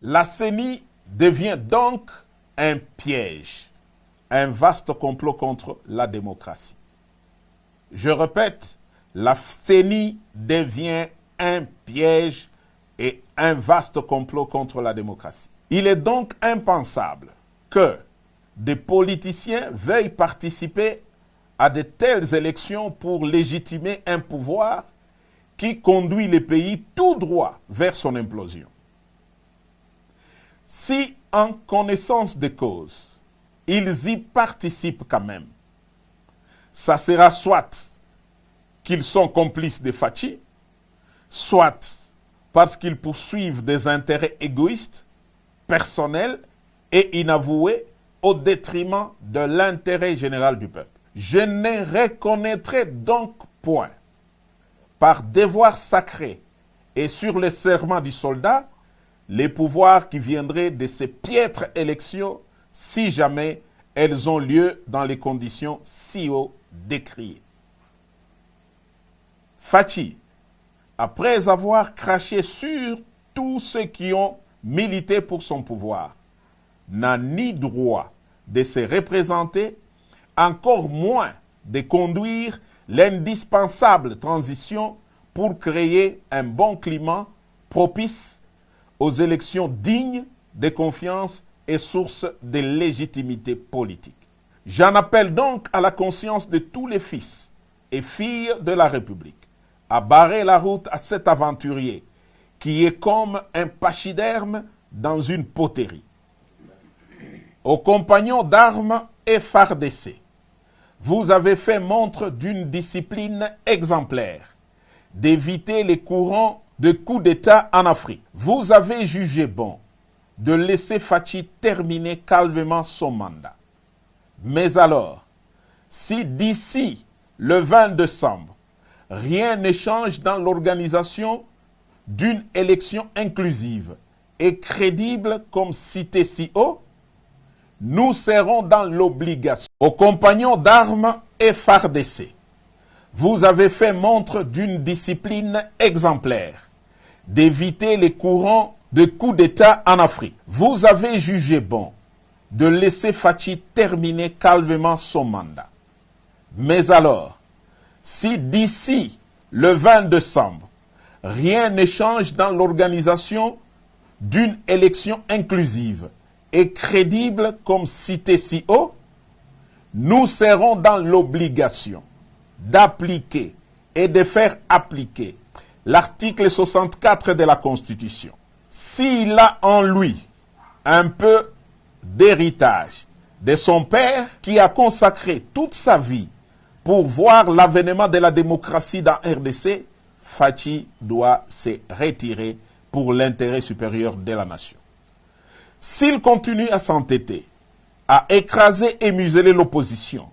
La CENI devient donc un piège, un vaste complot contre la démocratie. Je répète, la CENI devient un piège et un vaste complot contre la démocratie. Il est donc impensable que des politiciens veuillent participer à de telles élections pour légitimer un pouvoir qui conduit le pays tout droit vers son implosion. Si, en connaissance de cause, ils y participent quand même, ça sera soit qu'ils sont complices de Fachi, soit parce qu'ils poursuivent des intérêts égoïstes, personnels et inavoués au détriment de l'intérêt général du peuple. Je ne reconnaîtrai donc point, par devoir sacré et sur le serment du soldat, les pouvoirs qui viendraient de ces piètres élections si jamais elles ont lieu dans les conditions si haut décriées. Fachi, après avoir craché sur tous ceux qui ont milité pour son pouvoir, n'a ni droit de se représenter, encore moins de conduire l'indispensable transition pour créer un bon climat propice aux élections dignes de confiance et source de légitimité politique. J'en appelle donc à la conscience de tous les fils et filles de la République à barrer la route à cet aventurier qui est comme un pachyderme dans une poterie. Aux compagnons d'armes FARDC, vous avez fait montre d'une discipline exemplaire, d'éviter les courants de coups d'État en Afrique. Vous avez jugé bon de laisser Fachi terminer calmement son mandat. Mais alors, si d'ici le 20 décembre, rien ne change dans l'organisation d'une élection inclusive et crédible comme cité si haut, nous serons dans l'obligation. Aux compagnons d'armes FARDC, vous avez fait montre d'une discipline exemplaire, d'éviter les courants de coups d'État en Afrique. Vous avez jugé bon de laisser Fachi terminer calmement son mandat. Mais alors, si d'ici le 20 décembre, rien ne change dans l'organisation d'une élection inclusive et crédible comme cité si haut, nous serons dans l'obligation d'appliquer et de faire appliquer l'article 64 de la Constitution. S'il a en lui un peu d'héritage de son père qui a consacré toute sa vie pour voir l'avènement de la démocratie dans RDC, Fachi doit se retirer pour l'intérêt supérieur de la nation. S'il continue à s'entêter, à écraser et museler l'opposition,